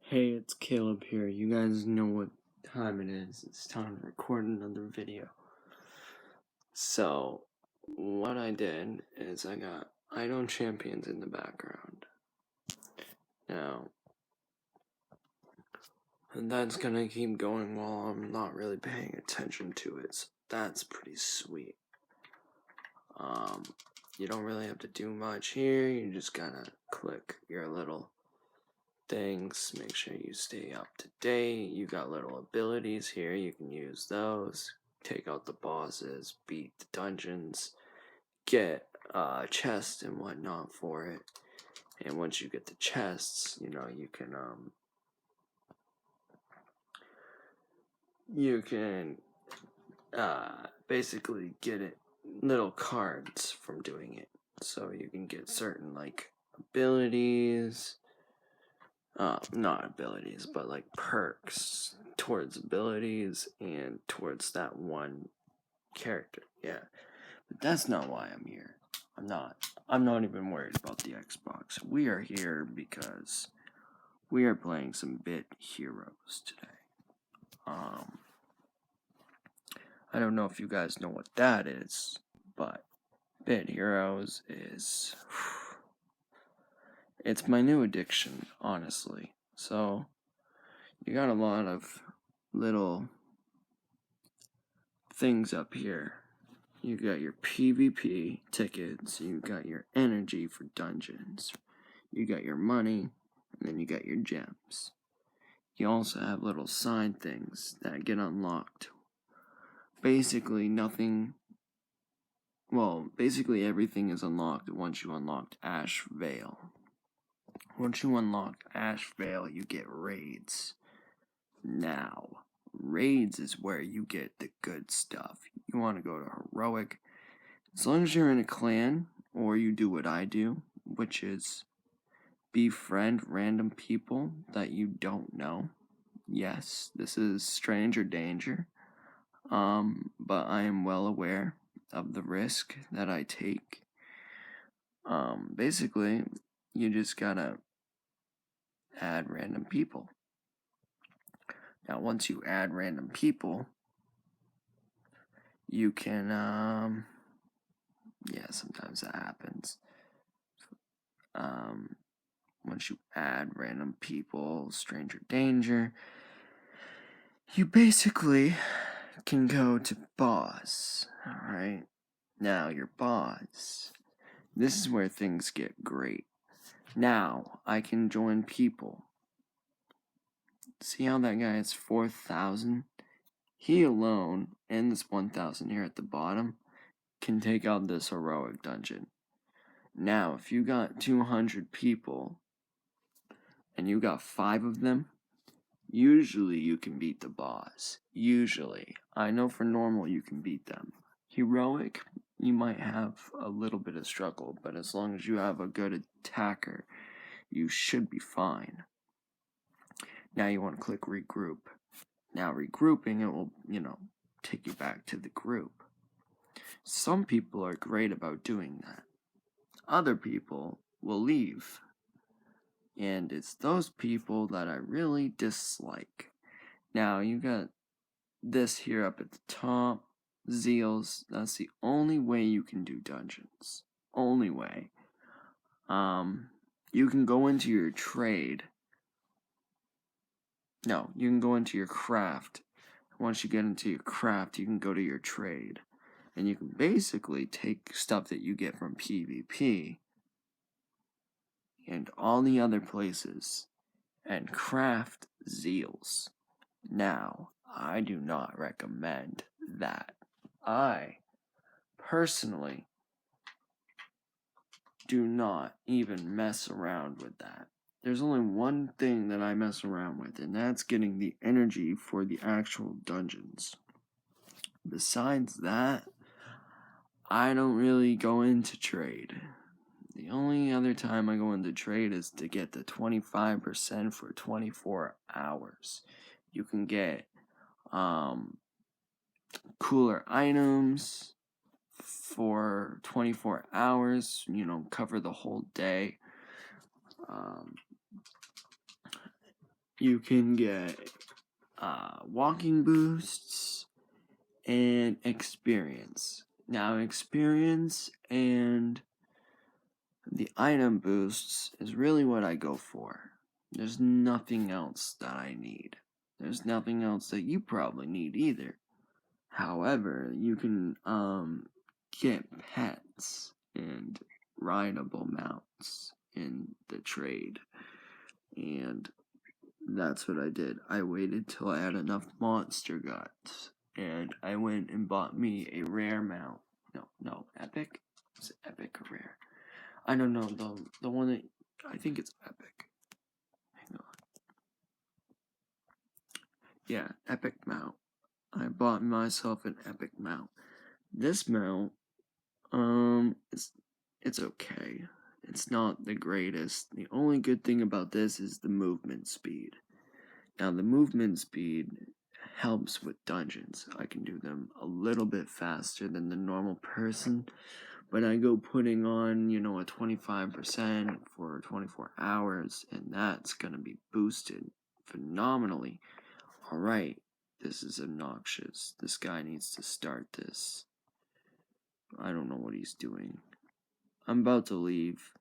Hey, it's Caleb here. You guys know what time it is. It's time to record another video. So, what I did is I got Idol Champions in the background. Now, and that's gonna keep going while I'm not really paying attention to it. So that's pretty sweet. You don't really have to do much here. You just gotta click your little things, make sure you stay up to date. You got little abilities here, you can use those, take out the bosses, beat the dungeons, get chests and whatnot for it. And once you get the chests, you can basically get it little cards from doing it. So you can get certain like abilities, not abilities, but like perks towards abilities and towards that one character. Yeah. But that's not why I'm here. I'm not even worried about the Xbox. We are here because we are playing some Bit Heroes today. I don't know if you guys know what that is, but Bit Heroes is it's my new addiction, honestly. So you got a lot of little things up here. You got your PvP tickets, you got your energy for dungeons, you got your money, and then you got your gems. You also have little side things that get unlocked. Basically everything is unlocked once you unlocked Ash Vale. Once you unlock Ash Vale, you get raids. Now, raids is where you get the good stuff. You want to go to heroic. As long as you're in a clan, or you do what I do, which is befriend random people that you don't know. Yes, this is stranger danger. But I am well aware of the risk that I take. Basically, you just gotta add random people. Now, once you add random people, you can, sometimes that happens. Once you add random people, stranger danger, you basically can go to boss, alright? Now, your boss, this is where things get great. Now, I can join people. See how that guy has 4,000? He alone, and this 1,000 here at the bottom, can take out this heroic dungeon. Now, if you got 200 people, and you got 5 of them, usually you can beat the boss. Usually. I know for normal you can beat them. Heroic, you might have a little bit of struggle, but as long as you have a good attacker, you should be fine. Now you want to click regroup. Now regrouping, it will, take you back to the group. Some people are great about doing that. Other people will leave. And it's those people that I really dislike. Now you got this here up at the top. Zeals, that's the only way you can do dungeons. Only way. You can go into your trade. No, you can go into your craft. Once you get into your craft, you can go to your trade. And you can basically take stuff that you get from PvP and all the other places and craft Zeals. Now, I do not recommend that. I personally do not even mess around with that. There's only one thing that I mess around with, and that's getting the energy for the actual dungeons. Besides that, I don't really go into trade. The only other time I go into trade is to get the 25% for 24 hours. You can get cooler items for 24 hours, cover the whole day. you can get walking boosts and experience. Now, experience and the item boosts is really what I go for. There's nothing else that I need. There's nothing else that you probably need either. However, you can get pets and rideable mounts in the trade. And that's what I did. I waited till I had enough monster guts. And I went and bought me a rare mount. No, epic? Is it epic or rare? I don't know, the one that, I think it's epic. Hang on. Yeah, epic mount. I bought myself an epic mount. This mount, it's okay. It's not the greatest. The only good thing about this is the movement speed. Now, the movement speed helps with dungeons. I can do them a little bit faster than the normal person, but I go putting on, a 25% for 24 hours, and that's going to be boosted phenomenally. Alright, this is obnoxious. This guy needs to start this. I don't know what he's doing. I'm about to leave.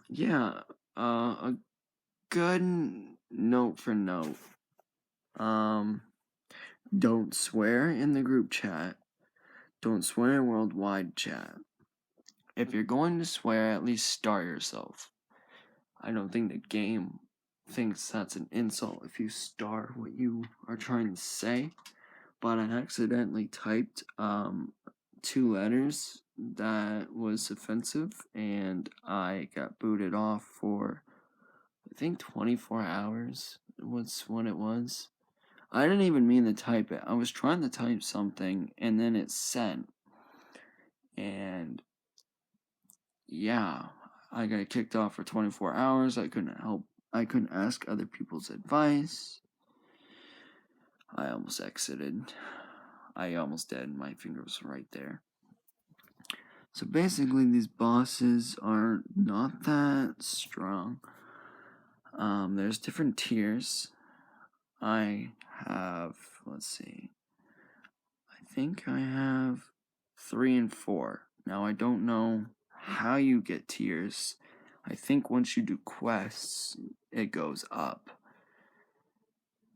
Yeah, a good note for note. Don't swear in the group chat. Don't swear in worldwide chat. If you're going to swear, at least star yourself. I don't think the game thinks that's an insult if you star what you are trying to say, but I accidentally typed 2 letters that was offensive, and I got booted off for, I think, 24 hours was what it was. I didn't even mean to type it. I was trying to type something, and then it sent. And yeah, I got kicked off for 24 hours. I couldn't ask other people's advice. I almost exited. I almost did. My finger was right there. So basically, these bosses are not that strong. There's different tiers. I have, let's see, I think I have 3 and 4. Now, I don't know how you get tiers. I think once you do quests, it goes up.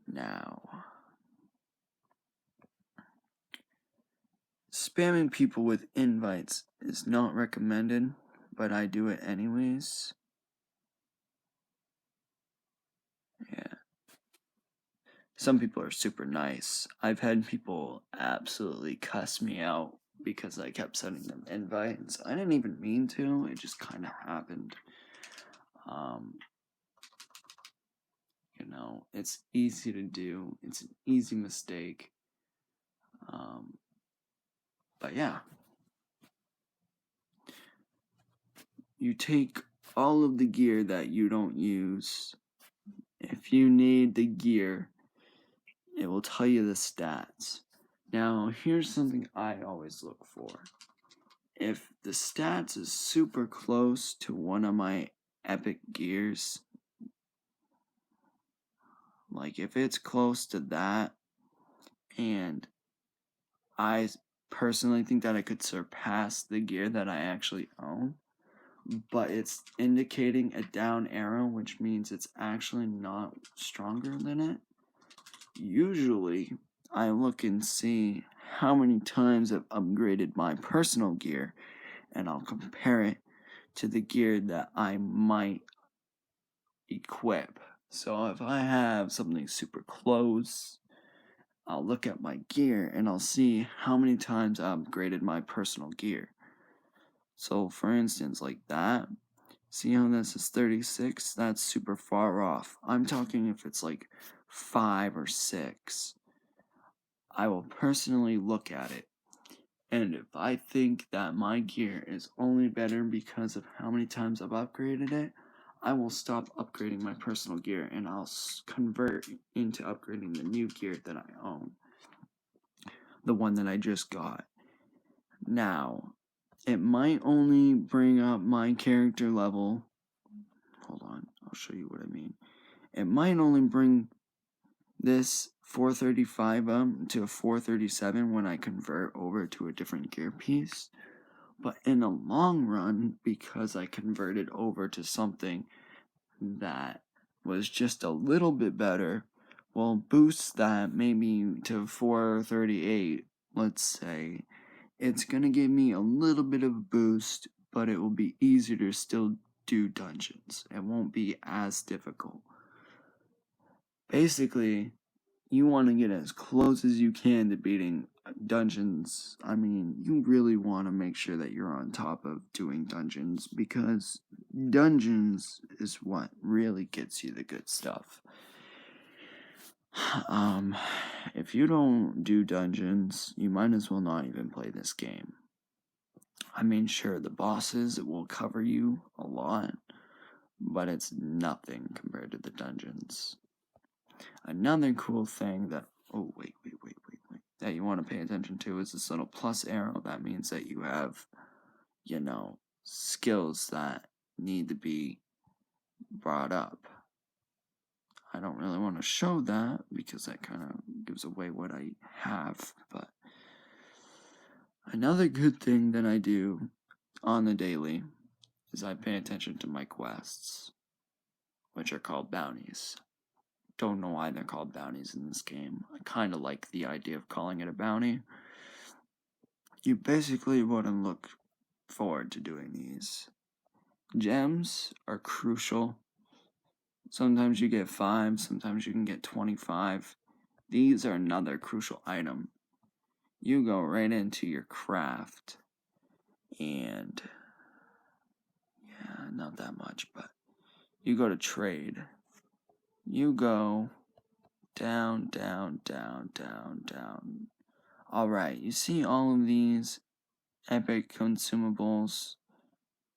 Now, spamming people with invites is not recommended, but I do it anyways. Yeah. Some people are super nice. I've had people absolutely cuss me out because I kept sending them invites. I didn't even mean to, it just kind of happened. It's easy to do. It's an easy mistake. But yeah. You take all of the gear that you don't use. If you need the gear, it will tell you the stats. Now, here's something I always look for. If the stats is super close to one of my epic gears, like if it's close to that, and I personally think that I could surpass the gear that I actually own, but it's indicating a down arrow, which means it's actually not stronger than it. Usually, I look and see how many times I've upgraded my personal gear, and I'll compare it to the gear that I might equip. So if I have something super close, I'll look at my gear and I'll see how many times I upgraded my personal gear. So for instance, like that, see how this is 36? That's super far off. I'm talking if it's like 5 or 6. I will personally look at it. And if I think that my gear is only better because of how many times I've upgraded it, I will stop upgrading my personal gear and I'll convert into upgrading the new gear that I own. the one that I just got. Now, it might only bring up my character level. Hold on, I'll show you what I mean. It might only bring this 435 up to a 437 when I convert over to a different gear piece. But in the long run, because I converted over to something that was just a little bit better, will boost that maybe to 438, let's say. It's going to give me a little bit of a boost, but it will be easier to still do dungeons. It won't be as difficult. Basically, you want to get as close as you can to beating dungeons. I mean, you really want to make sure that you're on top of doing dungeons, because dungeons is what really gets you the good stuff. If you don't do dungeons, you might as well not even play this game. I mean, sure, the bosses will cover you a lot, but it's nothing compared to the dungeons. Another cool thing that, that you want to pay attention to is this little plus arrow. That means that you have, skills that need to be brought up. I don't really want to show that because that kind of gives away what I have, but another good thing that I do on the daily is I pay attention to my quests, which are called bounties. Don't know why they're called bounties in this game. I kind of like the idea of calling it a bounty. You basically want to look forward to doing these. Gems are crucial. Sometimes you get 5, sometimes you can get 25. These are another crucial item. You go right into your craft, and yeah, not that much, but you go to trade. You go down, down, down, down, down. Alright, you see all of these epic consumables?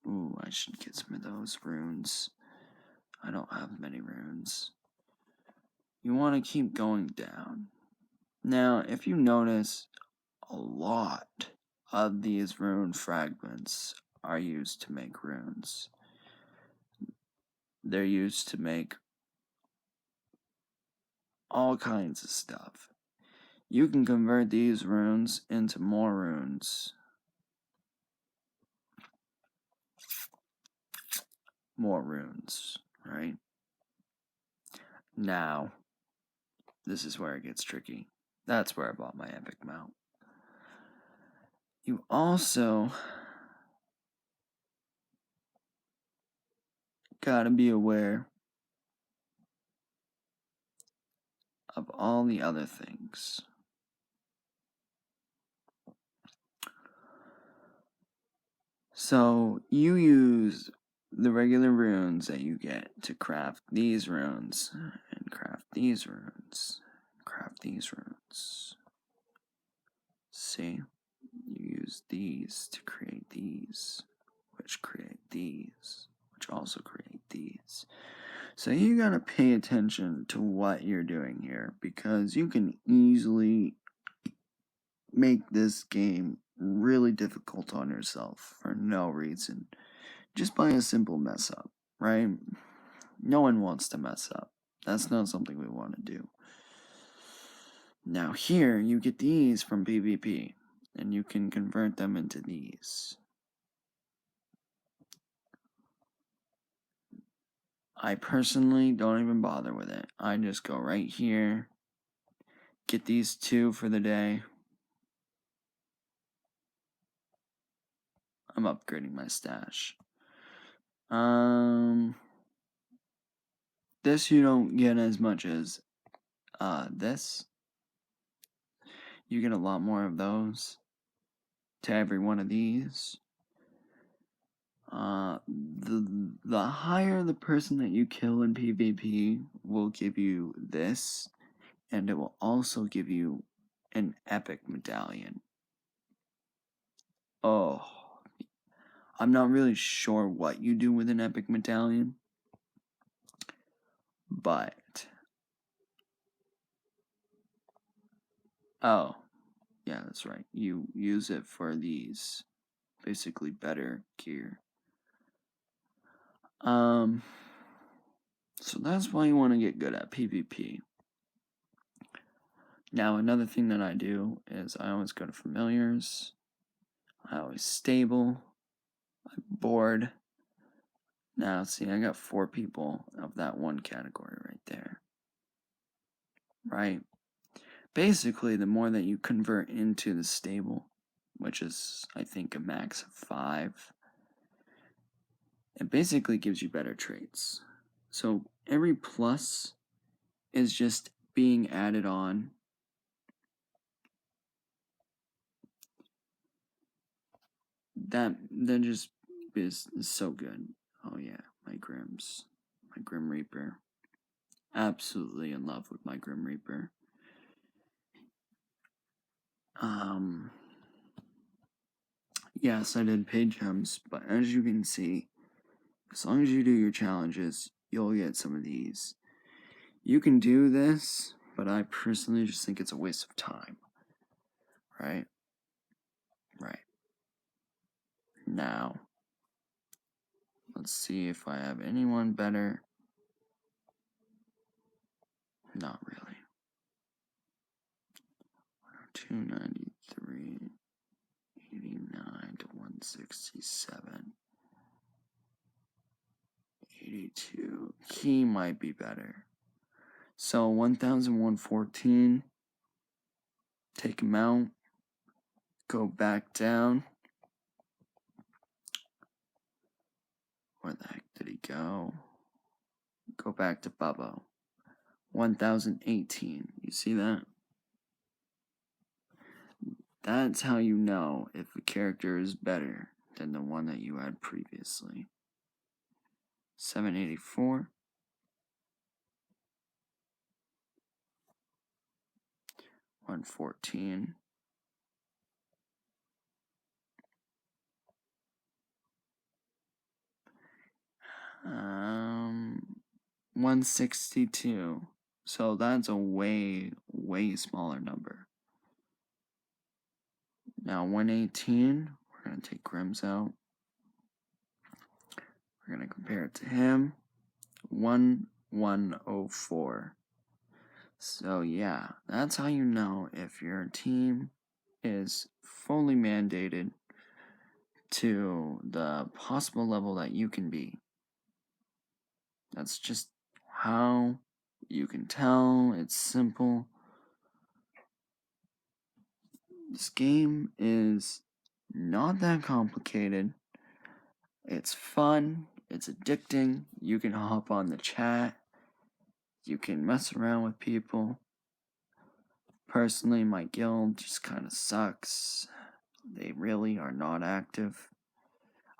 Ooh, I should get some of those runes. I don't have many runes. You want to keep going down. Now, if you notice, a lot of these rune fragments are used to make runes. They're used to make all kinds of stuff. You can convert these runes into more runes. More runes, right? Now, this is where it gets tricky. That's where I bought my epic mount. You also gotta be aware of all the other things. So, you use the regular runes that you get to craft these runes, and craft these runes, craft these runes. See? You use these to create these, which create these, which also create these. So you gotta pay attention to what you're doing here, because you can easily make this game really difficult on yourself for no reason, just by a simple mess up, right? No one wants to mess up. That's not something we want to do. Now here, you get these from PvP, and you can convert them into these. I personally don't even bother with it. I just go right here, get these 2 for the day. I'm upgrading my stash. This you don't get as much as this. You get a lot more of those to every one of these. The higher the person that you kill in PvP will give you this, and it will also give you an epic medallion. Oh, I'm not really sure what you do with an epic medallion, but oh, Yeah, that's right. You use it for these basically better gear. So that's why you want to get good at PvP. Now, another thing that I do is I always go to familiars. I always stable. I'm bored. Now, see, I got 4 people of that one category right there. Right? Basically, the more that you convert into the stable, which is, I think, a max of 5, it basically gives you better traits. So every plus is just being added on. That just is so good. Oh yeah, my Grim Reaper. Absolutely in love with my Grim Reaper. Yes, I did pay gems, but as you can see, as long as you do your challenges, you'll get some of these. You can do this, but I personally just think it's a waste of time. Right? Right. Now, let's see if I have anyone better. Not really. 293, 89 to 167, 82. He might be better. So 1114. Take him out. Go back down. Where the heck did he go? Go back to Bubbo. 1018. You see that? That's how you know if a character is better than the one that you had previously. 784. 114. 162. So that's a way smaller number. Now 118, we're going to take Grimm's out. We're going to compare it to him. 1104. So yeah, that's how you know if your team is fully mandated to the possible level that you can be. That's just how you can tell. It's simple. This game is not that complicated. It's fun. It's addicting. You can hop on the chat. You can mess around with people. Personally, my guild just kind of sucks. They really are not active.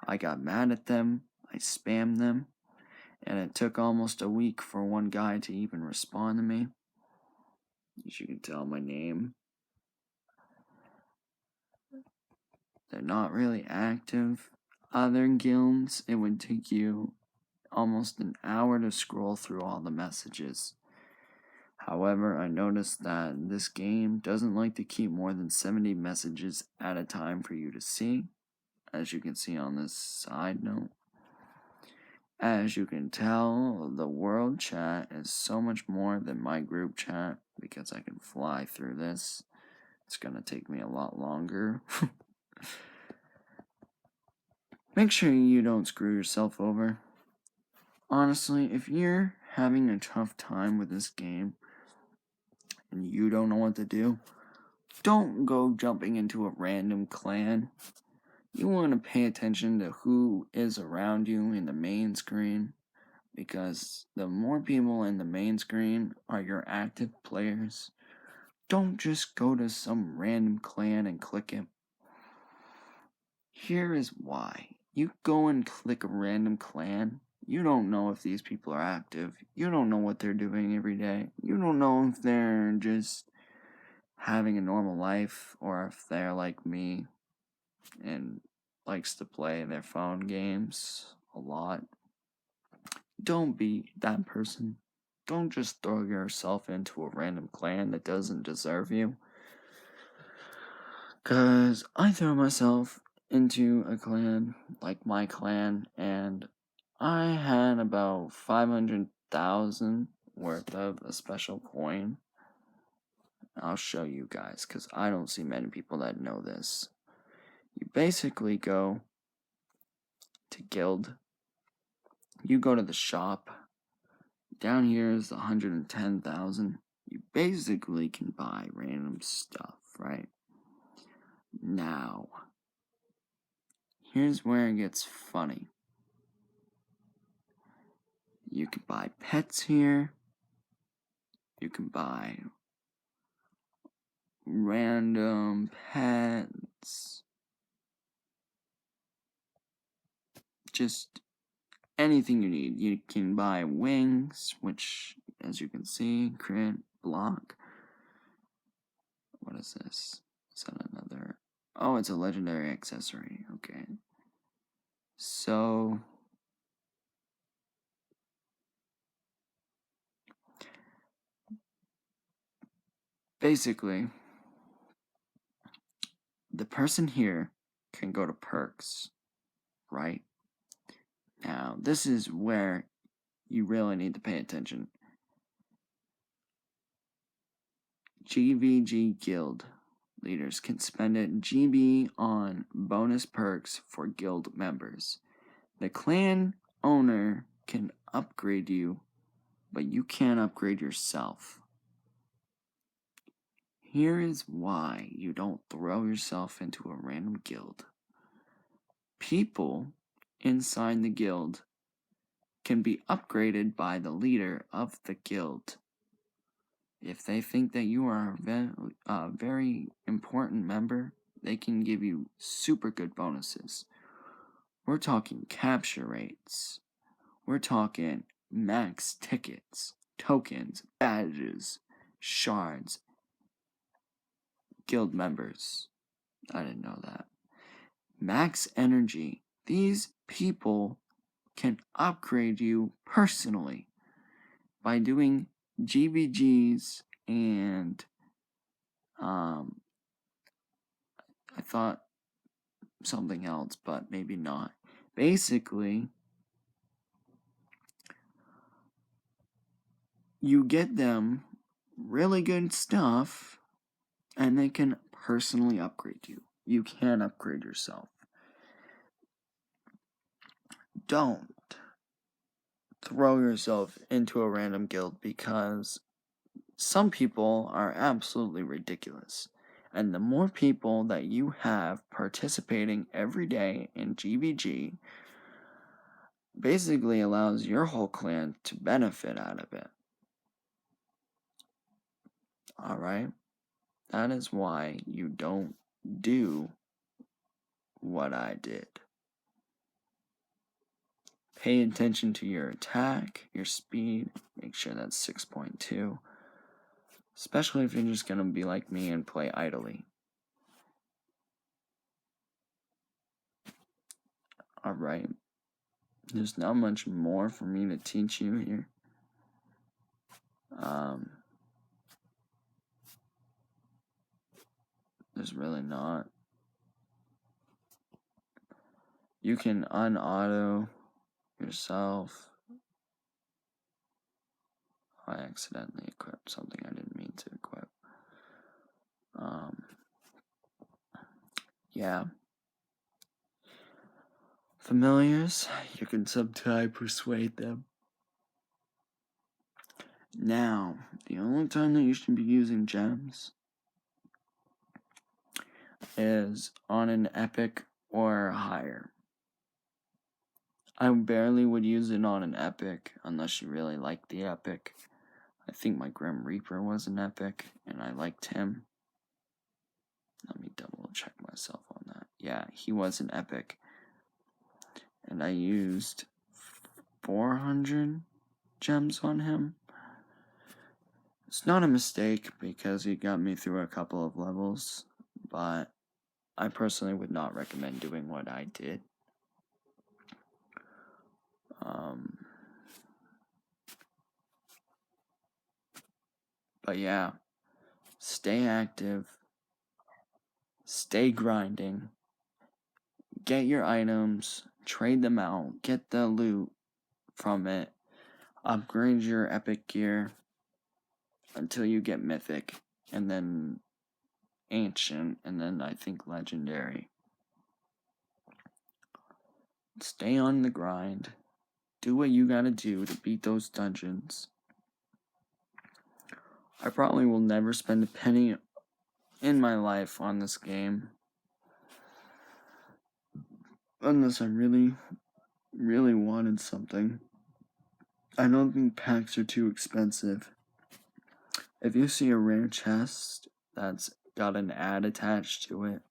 I got mad at them. I spammed them. And it took almost a week for one guy to even respond to me. As you can tell, my name. They're not really active. Other guilds, it would take you almost an hour to scroll through all the messages. However, I noticed that this game doesn't like to keep more than 70 messages at a time for you to see, as you can see on this side note. As you can tell, the world chat is so much more than my group chat because I can fly through this. It's gonna take me a lot longer. Make sure you don't screw yourself over. Honestly, if you're having a tough time with this game and you don't know what to do, don't go jumping into a random clan. You want to pay attention to who is around you in the main screen, because the more people in the main screen are your active players. Don't just go to some random clan and click it. Here is why. You go and click a random clan. You don't know if these people are active. You don't know what they're doing every day. You don't know if they're just having a normal life or if they're like me and likes to play their phone games a lot. Don't be that person. Don't just throw yourself into a random clan that doesn't deserve you. Because I throw myself into a clan, like my clan, and I had about 500,000 worth of a special coin. I'll show you guys, because I don't see many people that know this. You basically go to guild, you go to the shop, down here is 110,000. You basically can buy random stuff, right? Now, here's where it gets funny. You can buy pets here. You can buy random pets. Just anything you need. You can buy wings, which, as you can see, crit, block. What is this? Is that another? Oh, it's a legendary accessory. Okay. So, basically, the person here can go to perks, right? Now, this is where you really need to pay attention. GVG Guild leaders can spend a GB on bonus perks for guild members. The clan owner can upgrade you, but you can't upgrade yourself. Here is why you don't throw yourself into a random guild. People inside the guild can be upgraded by the leader of the guild. If they think that you are a very important member, they can give you super good bonuses. We're talking capture rates. We're talking max tickets, tokens, badges, shards, guild members. I didn't know that. Max energy. These people can upgrade you personally by doing GVGs and I thought something else, but maybe not. Basically, you get them really good stuff and they can personally upgrade you. You can upgrade yourself. Don't throw yourself into a random guild because some people are absolutely ridiculous. And the more people that you have participating every day in GVG basically allows your whole clan to benefit out of it. Alright? That is why you don't do what I did. Pay attention to your attack, your speed, make sure that's 6.2. Especially if you're just going to be like me and play idly. Alright. There's not much more for me to teach you here. There's really not. You can unauto yourself. I accidentally equipped something I didn't mean to equip. Yeah. Familiars, you can subtype persuade them. Now, the only time that you should be using gems is on an epic or higher. I barely would use it on an epic unless you really like the epic. I think my Grim Reaper was an epic and I liked him. Let me double check myself on that. Yeah, he was an epic. And I used 400 gems on him. It's not a mistake because he got me through a couple of levels, but I personally would not recommend doing what I did. But yeah, stay active, stay grinding, get your items, trade them out, get the loot from it, upgrade your epic gear until you get mythic, and then ancient, and then I think legendary. Stay on the grind. Do what you gotta do to beat those dungeons. I probably will never spend a penny in my life on this game. Unless I really, really wanted something. I don't think packs are too expensive. If you see a rare chest that's got an ad attached to it,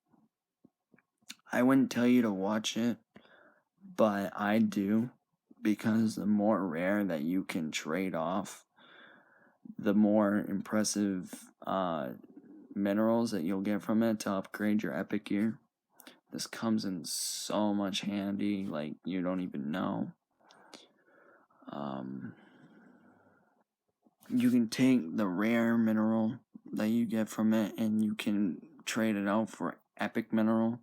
I wouldn't tell you to watch it, but I do, because the more rare that you can trade off, the more impressive minerals that you'll get from it to upgrade your epic gear. This comes in so much handy, like you don't even know. You can take the rare mineral that you get from it and you can trade it out for epic mineral.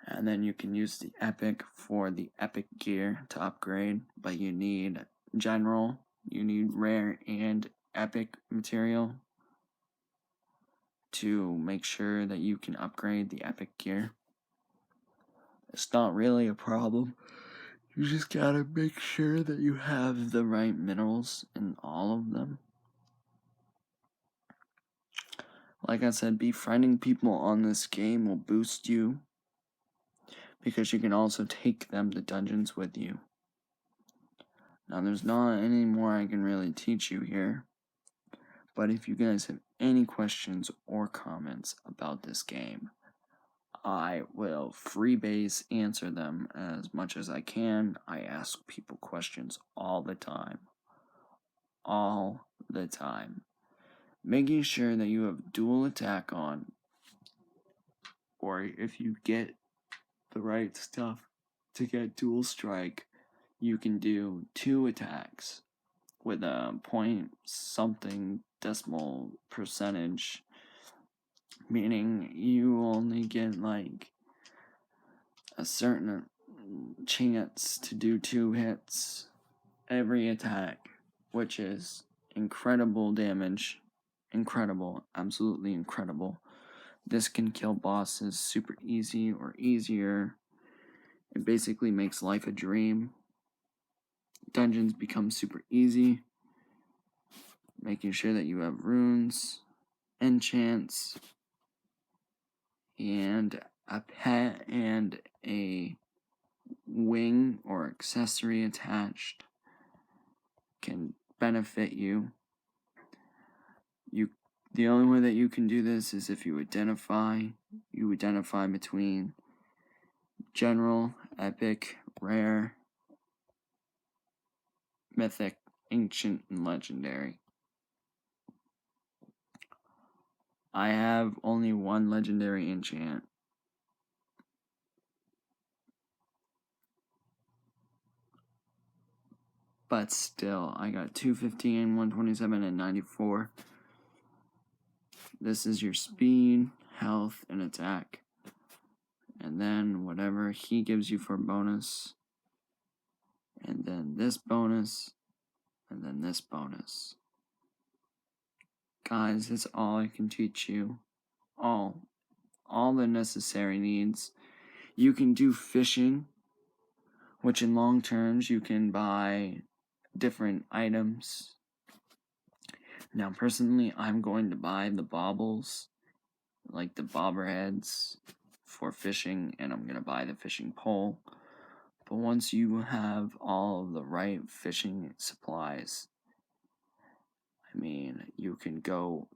And then you can use the epic for the epic gear to upgrade, but you need general, you need rare and epic material to make sure that you can upgrade the epic gear. It's not really a problem. You just gotta make sure that you have the right minerals in all of them. Like I said, befriending people on this game will boost you, because you can also take them to dungeons with you. Now, there's not any more I can really teach you here, but if you guys have any questions or comments about this game, I will freebase answer them as much as I can. I ask people questions all the time. All the time. Making sure that you have dual attack on, or if you get the right stuff to get dual strike, you can do 2 attacks with a point something decimal percentage, meaning you only get like a certain chance to do 2 hits every attack, which is incredible damage. Incredible, absolutely incredible. This can kill bosses super easy or easier. It basically makes life a dream. Dungeons become super easy. Making sure that you have runes, enchants, and a pet and a wing or accessory attached can benefit you. The only way that you can do this is if you identify between general, epic, rare, mythic, ancient, and legendary. I have only 1 legendary enchant. But still, I got 215, 127, and 94. This is your speed, health, and attack. And then whatever he gives you for bonus. And then this bonus. And then this bonus. Guys, that's all I can teach you. All the necessary needs. You can do fishing, which in long terms you can buy different items. Now, personally, I'm going to buy the baubles, like the bobber heads, for fishing, and I'm going to buy the fishing pole. But once you have all of the right fishing supplies, I mean, you can go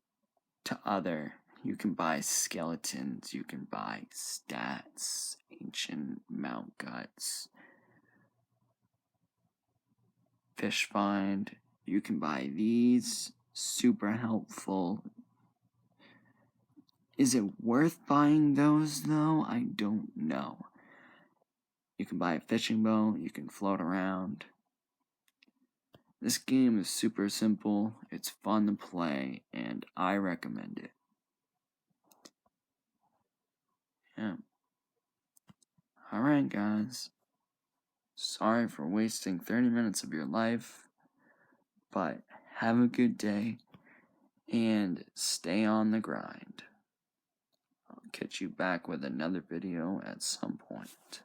to you can buy skeletons, you can buy stats, ancient mount guts, fish find, you can buy these, super helpful. Is it worth buying those though? I don't know. You can buy a fishing boat, you can float around. This game is super simple, it's fun to play, and I recommend it. Yeah. Alright, guys. Sorry for wasting 30 minutes of your life, but have a good day and stay on the grind. I'll catch you back with another video at some point.